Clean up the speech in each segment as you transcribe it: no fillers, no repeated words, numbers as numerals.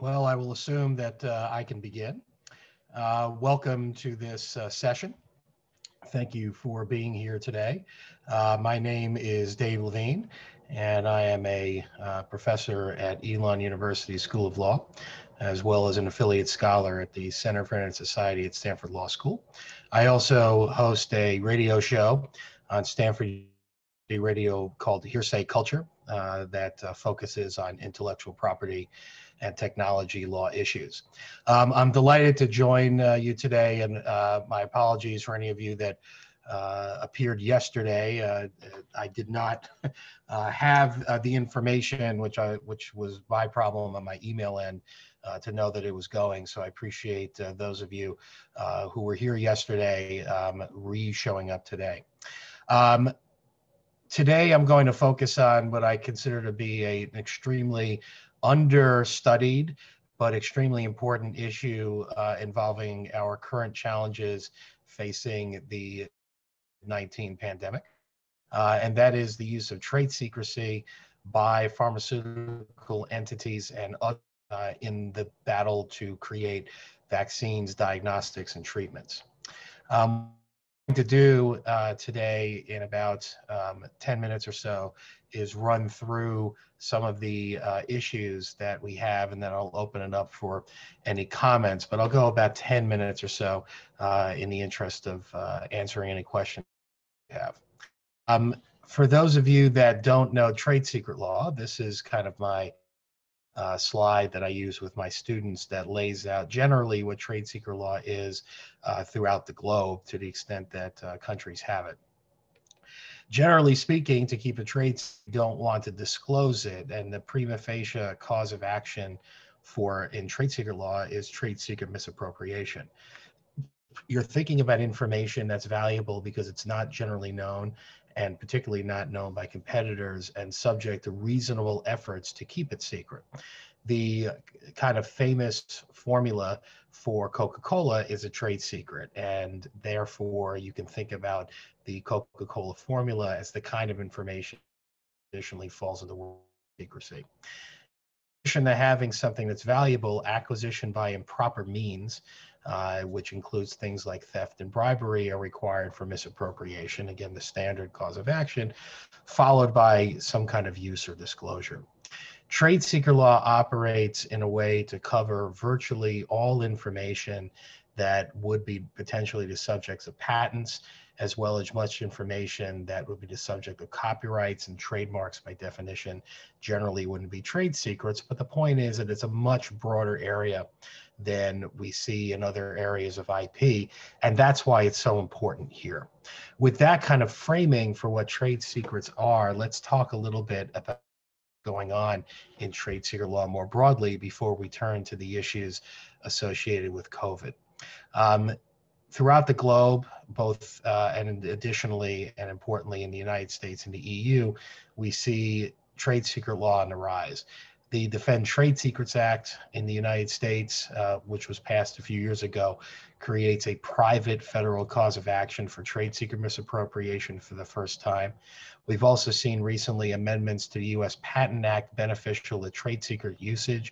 Well, I will assume that I can begin. Welcome to this session. Thank you for being here today. My name is Dave Levine, and I am a professor at Elon University School of Law, as well as an affiliate scholar at the Center for Internet Society at Stanford Law School. I also host a radio show on Stanford Radio called Hearsay Culture that focuses on intellectual property and technology law issues. I'm delighted to join you today, and my apologies for any of you that appeared yesterday. I did not have the information, which was my problem on my email end, to know that it was going. So I appreciate those of you who were here yesterday showing up today. Um, Today, I'm going to focus on what I consider to be an extremely understudied but extremely important issue involving our current challenges facing the 19 pandemic, and that is the use of trade secrecy by pharmaceutical entities and others in the battle to create vaccines, diagnostics, and treatments. To do today in about 10 minutes or so is run through some of the issues that we have, and then I'll open it up for any comments, but I'll go about 10 minutes or so in the interest of answering any questions you have. For those of you that don't know trade secret law, this is kind of my slide that I use with my students that lays out generally what trade secret law is throughout the globe to the extent that countries have it. Generally speaking, to keep a trade, you don't want to disclose it, and the prima facie cause of action for in trade secret law is trade secret misappropriation. You're thinking about information that's valuable because it's not generally known, and particularly not known by competitors, and subject to reasonable efforts to keep it secret. The kind of famous formula for Coca-Cola is a trade secret, and therefore you can think about the Coca-Cola formula as the kind of information that traditionally falls into the world of secrecy. In addition to having something that's valuable, acquisition by improper means, which includes things like theft and bribery, are required for misappropriation. Again, the standard cause of action, followed by some kind of use or disclosure. Trade secret law operates in a way to cover virtually all information that would be potentially the subjects of patents, as well as much information that would be the subject of copyrights, and trademarks by definition generally wouldn't be trade secrets. But the point is that it's a much broader area than we see in other areas of IP, and that's why it's so important here. With that kind of framing for what trade secrets are, let's talk a little bit about going on in trade secret law more broadly before we turn to the issues associated with COVID. Um, Throughout the globe, both and additionally and importantly in the United States and the EU, we see trade secret law on the rise. The Defend Trade Secrets Act in the United States, which was passed a few years ago, creates a private federal cause of action for trade secret misappropriation for the first time. We've also seen recently amendments to the U.S. Patent Act beneficial to trade secret usage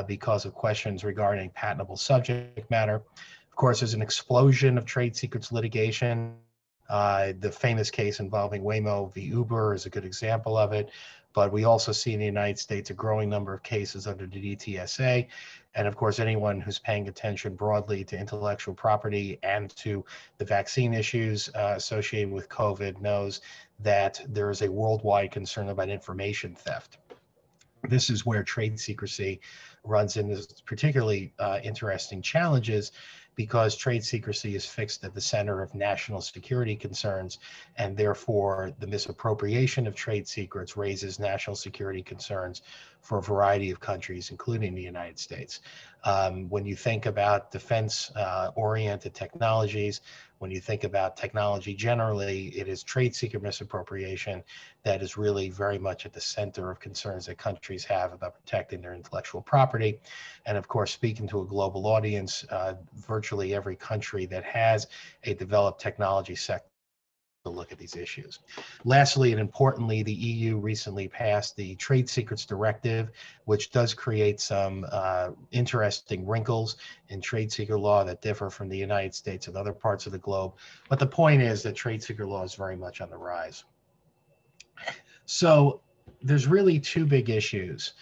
because of questions regarding patentable subject matter. Of course, there's an explosion of trade secrets litigation. The famous case involving Waymo v. Uber is a good example of it. But we also see in the United States a growing number of cases under the DTSA. And of course, anyone who's paying attention broadly to intellectual property and to the vaccine issues associated with COVID knows that there is a worldwide concern about information theft. This is where trade secrecy runs into particularly interesting challenges, because trade secrecy is fixed at the center of national security concerns, and therefore the misappropriation of trade secrets raises national security concerns for a variety of countries, including the United States. When you think about defense-oriented technologies, when you think about technology generally, it is trade secret misappropriation that is really very much at the center of concerns that countries have about protecting their intellectual property. And of course, speaking to a global audience, virtually every country that has a developed technology sector to look at these issues. Lastly and importantly, the EU recently passed the Trade Secrets Directive, which does create some interesting wrinkles in trade secret law that differ from the United States and other parts of the globe. But the point is that trade secret law is very much on the rise. So there's really two big issues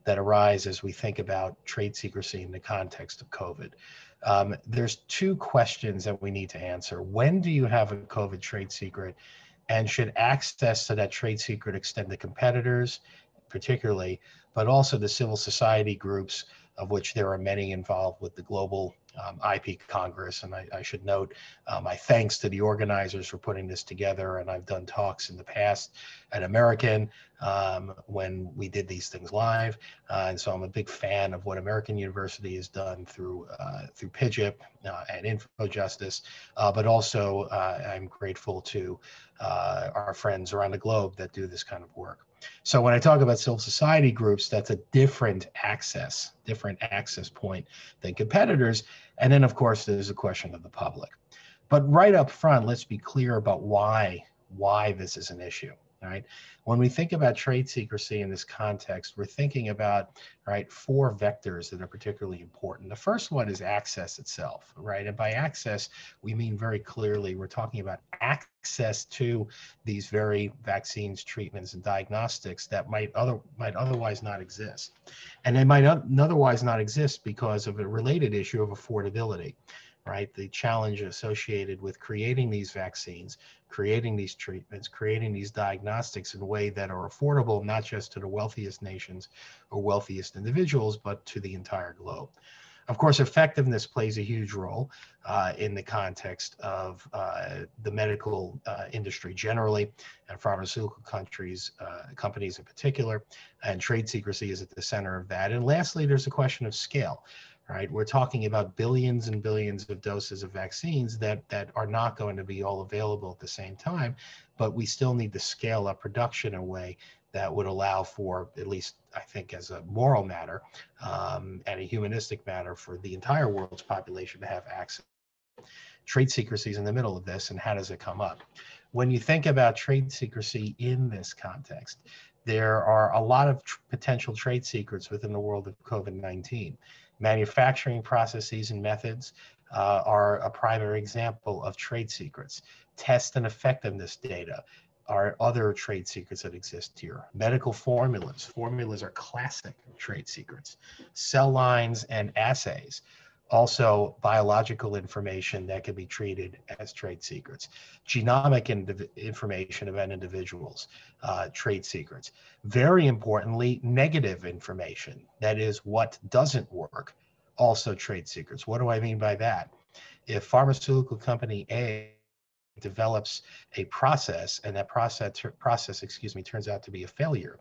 that arise as we think about trade secrecy in the context of COVID. There's two questions that we need to answer. When do you have a COVID trade secret? And should access to that trade secret extend to competitors, particularly, but also the civil society groups, of which there are many involved with the global IP Congress. And I should note my thanks to the organizers for putting this together. And I've done talks in the past at American when we did these things live. And so I'm a big fan of what American University has done through PIGIP and InfoJustice, but also I'm grateful to our friends around the globe that do this kind of work. So when I talk about civil society groups, that's a different access point than competitors. And then, of course, there's a question of the public. But right up front, let's be clear about why this is an issue. Right? When we think about trade secrecy in this context, we're thinking about, right, four vectors that are particularly important. The first one is access itself, right? And by access, we mean very clearly, we're talking about access to these very vaccines, treatments, and diagnostics that might otherwise not exist. And they might otherwise not exist because of a related issue of affordability. Right, the challenge associated with creating these vaccines, creating these treatments, creating these diagnostics in a way that are affordable, not just to the wealthiest nations or wealthiest individuals, but to the entire globe. Of course, effectiveness plays a huge role in the context of the medical industry generally, and pharmaceutical companies in particular, and trade secrecy is at the center of that. And lastly, there's a question of scale. Right, we're talking about billions and billions of doses of vaccines that are not going to be all available at the same time, but we still need to scale up production in a way that would allow for, at least I think as a moral matter and a humanistic matter, for the entire world's population to have access. Trade secrecy is in the middle of this, and how does it come up? When you think about trade secrecy in this context, there are a lot of potential trade secrets within the world of COVID-19. Manufacturing processes and methods are a primary example of trade secrets. Test and effectiveness data are other trade secrets that exist here. Medical formulas are classic trade secrets. Cell lines and assays, also biological information that can be treated as trade secrets. Genomic information about individuals, trade secrets. Very importantly, negative information, that is what doesn't work, also trade secrets. What do I mean by that? If pharmaceutical company A develops a process and that process turns out to be a failure,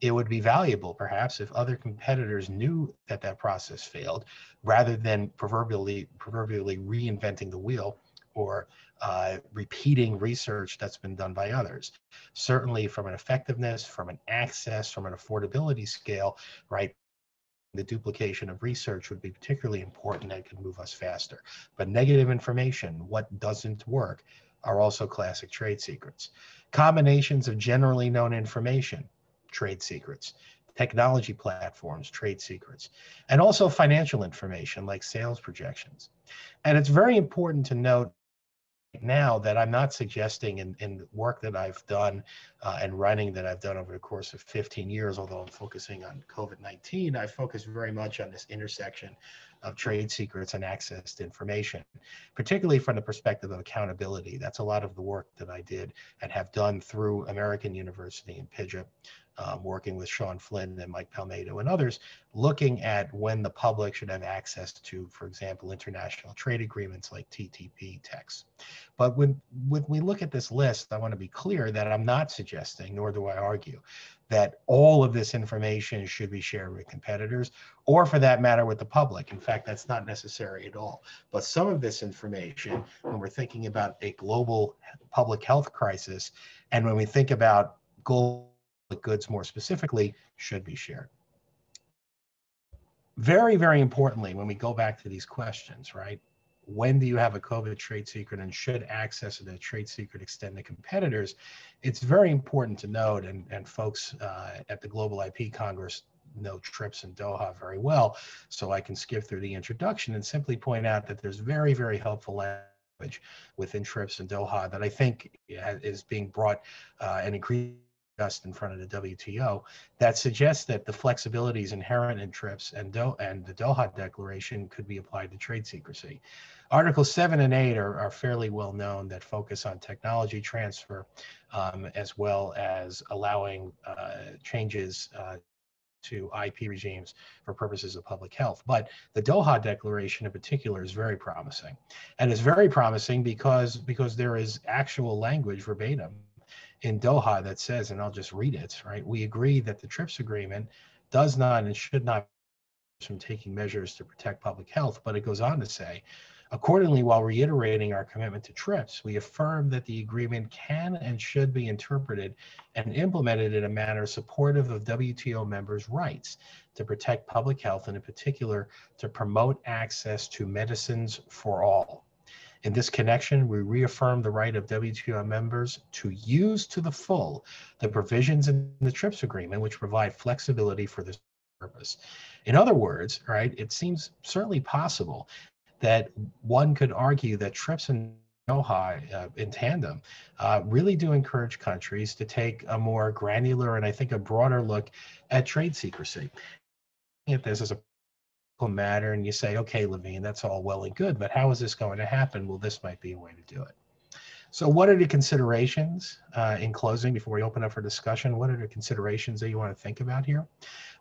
it would be valuable perhaps if other competitors knew that process failed, rather than proverbially reinventing the wheel or repeating research that's been done by others. Certainly from an effectiveness, from an access, from an affordability scale, right, the duplication of research would be particularly important and could move us faster. But negative information, what doesn't work, are also classic trade secrets. Combinations of generally known information, trade secrets. Technology platforms, trade secrets. And also financial information like sales projections. And it's very important to note now that I'm not suggesting in work that I've done and writing that I've done over the course of 15 years, although I'm focusing on COVID-19, I focus very much on this intersection of trade secrets and access to information, particularly from the perspective of accountability. That's a lot of the work that I did and have done through American University and PIGIP, working with Sean Flynn and Mike Palmedo and others, looking at when the public should have access to, for example, international trade agreements like TTP texts. But when we look at this list, I want to be clear that I'm not suggesting, nor do I argue, that all of this information should be shared with competitors, or for that matter with the public. In fact, that's not necessary at all. But some of this information, when we're thinking about a global public health crisis, and when we think about global goods more specifically, should be shared. Very, very importantly, when we go back to these questions, right? when do you have a COVID trade secret, and should access to the trade secret extend to competitors, it's very important to note, and folks at the Global IP Congress know TRIPS and Doha very well, so I can skip through the introduction and simply point out that there's very, very helpful language within TRIPS and Doha that I think is being brought and increased in front of the WTO that suggests that the flexibilities inherent in TRIPS and the Doha Declaration could be applied to trade secrecy. Articles 7 and 8 are fairly well known, that focus on technology transfer, as well as allowing changes to IP regimes for purposes of public health. But the Doha Declaration in particular is very promising. And it's very promising because there is actual language verbatim in Doha that says, and I'll just read it, right? We agree that the TRIPS agreement does not and should not be from taking measures to protect public health, but it goes on to say, accordingly, while reiterating our commitment to TRIPS, we affirm that the agreement can and should be interpreted and implemented in a manner supportive of WTO members' rights to protect public health, and in particular, to promote access to medicines for all. In this connection, we reaffirm the right of WTO members to use to the full the provisions in the TRIPS agreement, which provide flexibility for this purpose. In other words, right, it seems certainly possible that one could argue that TRIPS and Doha in tandem really do encourage countries to take a more granular and I think a broader look at trade secrecy. If this is a matter and you say, okay, Levine, that's all well and good, but how is this going to happen? Well, this might be a way to do it. So what are the considerations in closing before we open up for discussion? What are the considerations that you want to think about here?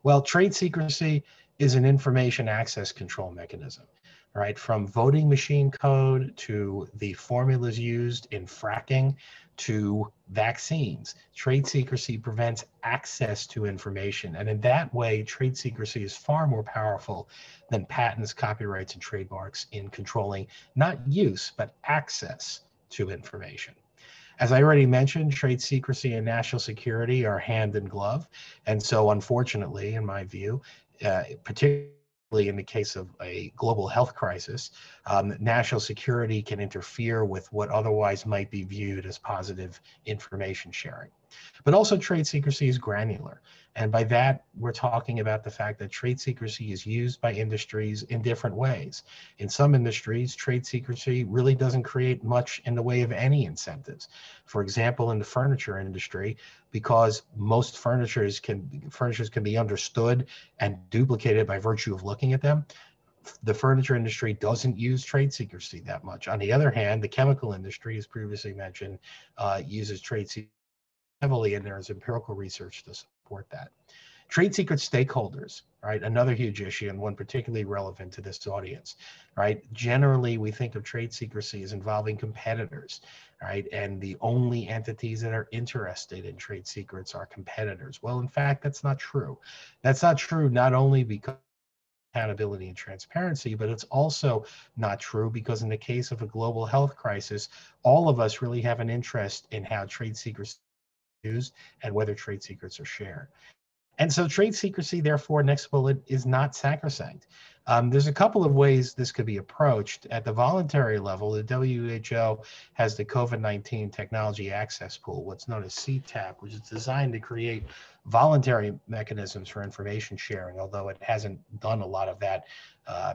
Well, trade secrecy is an information access control mechanism, right? From voting machine code to the formulas used in fracking to vaccines. Trade secrecy prevents access to information. And in that way, trade secrecy is far more powerful than patents, copyrights, and trademarks in controlling not use, but access to information. As I already mentioned, trade secrecy and national security are hand in glove. And so unfortunately, in my view, particularly in the case of a global health crisis, national security can interfere with what otherwise might be viewed as positive information sharing. But also trade secrecy is granular. And by that, we're talking about the fact that trade secrecy is used by industries in different ways. In some industries, trade secrecy really doesn't create much in the way of any incentives. For example, in the furniture industry, because most furnitures can be understood and duplicated by virtue of looking at them, the furniture industry doesn't use trade secrecy that much. On the other hand, the chemical industry, as previously mentioned, uses trade secrecy heavily, and there is empirical research to support that. Trade secret stakeholders, right? Another huge issue, and one particularly relevant to this audience, right? Generally, we think of trade secrecy as involving competitors, right? And the only entities that are interested in trade secrets are competitors. Well, in fact, that's not true. That's not true not only because accountability and transparency, but it's also not true because in the case of a global health crisis, all of us really have an interest in how trade secrecy is used and whether trade secrets are shared. And so trade secrecy, therefore, next bullet, is not sacrosanct. There's a couple of ways this could be approached. At the voluntary level, the WHO has the COVID-19 Technology Access Pool, what's known as CTAP, which is designed to create voluntary mechanisms for information sharing, although it hasn't done a lot of that,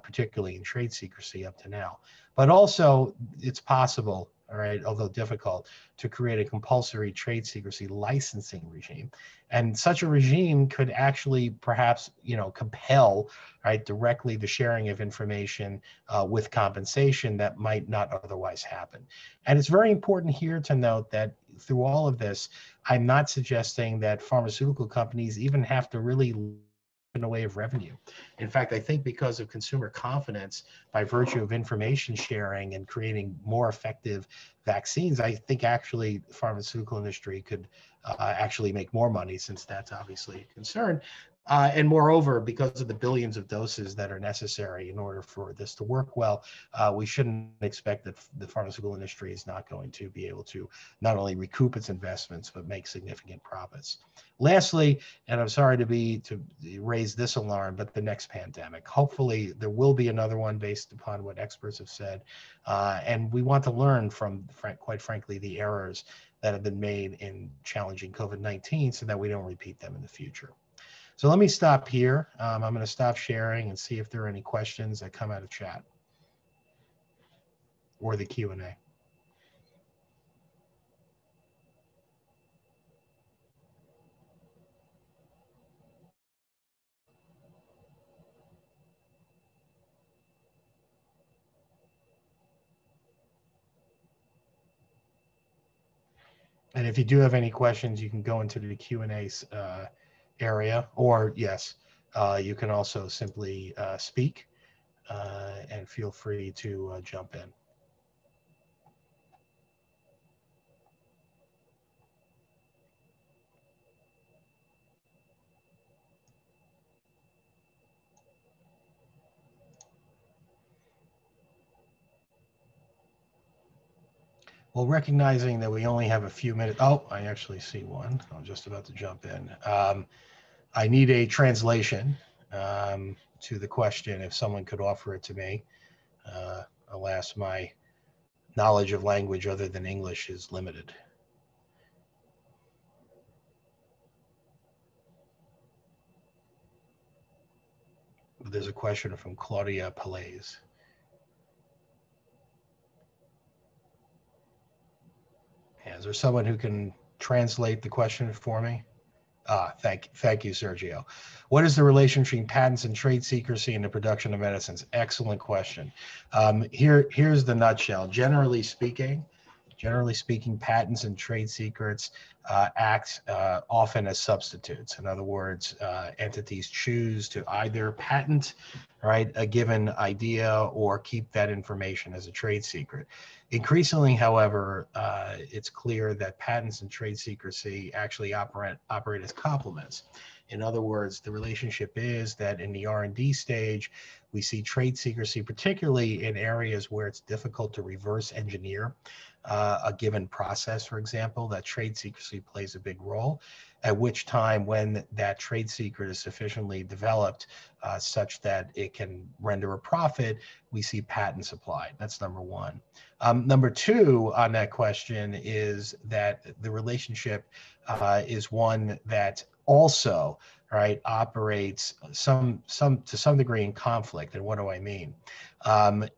particularly in trade secrecy up to now. But also, it's possible, all right, although difficult, to create a compulsory trade secrecy licensing regime. And such a regime could actually perhaps, compel, right, directly the sharing of information with compensation that might not otherwise happen. And it's very important here to note that through all of this, I'm not suggesting that pharmaceutical companies even have to really in the way of revenue. In fact, I think because of consumer confidence by virtue of information sharing and creating more effective vaccines, I think actually the pharmaceutical industry could actually make more money, since that's obviously a concern. And moreover, because of the billions of doses that are necessary in order for this to work well, we shouldn't expect that the pharmaceutical industry is not going to be able to not only recoup its investments, but make significant profits. Lastly, and I'm sorry to raise this alarm, but the next pandemic, hopefully there will be another one based upon what experts have said. And we want to learn from, quite frankly, the errors that have been made in challenging COVID-19 so that we don't repeat them in the future. So let me stop here. I'm going to stop sharing and see if there are any questions that come out of chat or the Q&A. And if you do have any questions, you can go into the Q&A area, or yes, you can also simply speak and feel free to jump in. Well, recognizing that we only have a few minutes. Oh, I actually see one. I'm just about to jump in. I need a translation to the question, if someone could offer it to me. Alas, my knowledge of language other than English is limited. There's a question from Claudia Palaise. Is there someone who can translate the question for me? Thank you, Sergio. What is the relation between patents and trade secrecy in the production of medicines? Excellent question. Here's the nutshell. Generally speaking, patents and trade secrets act often as substitutes. In other words, entities choose to either patent, right, a given idea or keep that information as a trade secret. Increasingly, however, it's clear that patents and trade secrecy actually operate as complements. In other words, the relationship is that in the R&D stage, we see trade secrecy, particularly in areas where it's difficult to reverse engineer a given process, for example, that trade secrecy plays a big role, at which time when that trade secret is sufficiently developed such that it can render a profit, we see patents applied. That's number one. Number two on that question is that the relationship is one that also, right, operates to some degree in conflict. And what do I mean?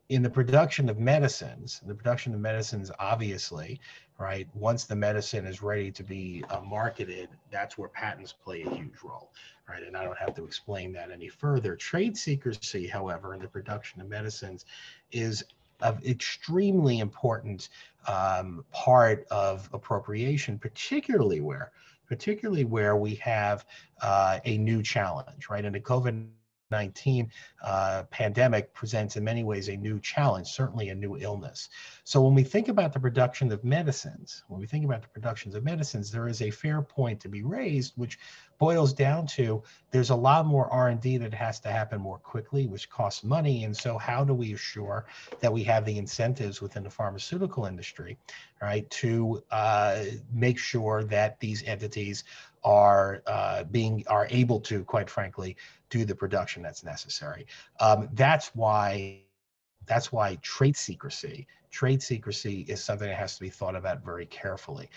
In the production of medicines, obviously, right, once the medicine is ready to be marketed, that's where patents play a huge role, right? And I don't have to explain that any further. Trade secrecy, however, in the production of medicines is an extremely important part of appropriation, particularly where we have a new challenge, right? And the COVID-19 pandemic presents in many ways a new challenge, certainly a new illness. So when we think about the production of medicines, there is a fair point to be raised, which boils down to there's a lot more R&D that has to happen more quickly, which costs money. And so how do we assure that we have the incentives within the pharmaceutical industry, right, to make sure that these entities are able to, quite frankly, do the production that's necessary. That's why trade secrecy is something that has to be thought about very carefully.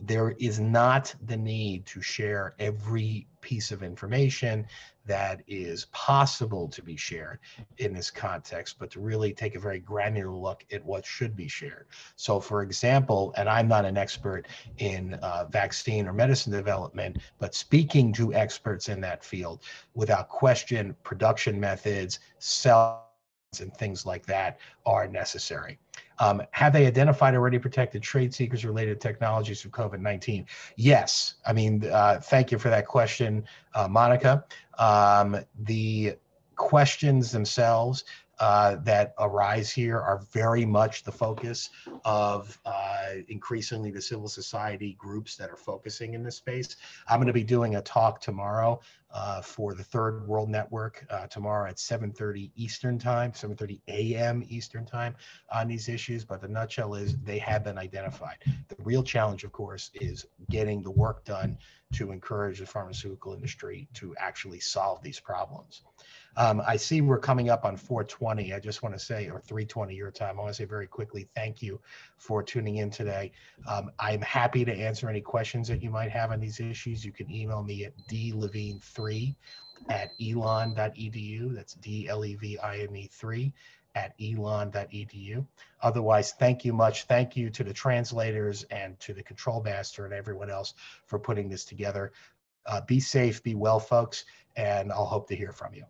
There is not the need to share every piece of information that is possible to be shared in this context, but to really take a very granular look at what should be shared. So for example, and I'm not an expert in vaccine or medicine development, but speaking to experts in that field, without question, production methods, cells, and things like that are necessary. Have they identified already protected trade secrets related technologies for COVID-19? Yes. I mean, thank you for that question, Monica. The questions themselves that arise here are very much the focus of increasingly the civil society groups that are focusing in this space. I'm going to be doing a talk tomorrow for the Third World Network tomorrow at 7:30 Eastern Time, 7:30 a.m. Eastern Time on these issues. But the nutshell is they have been identified. The real challenge, of course, is getting the work done to encourage the pharmaceutical industry to actually solve these problems. I see we're coming up on 4:20. I just want to say, or 3:20 your time. I want to say very quickly, thank you for tuning in today. I'm happy to answer any questions that you might have on these issues. You can email me at dlevine3@elon.edu. That's DLEVINE3 at elon.edu. Otherwise, thank you much. Thank you to the translators and to the control master and everyone else for putting this together. Be safe, be well, folks, and I'll hope to hear from you.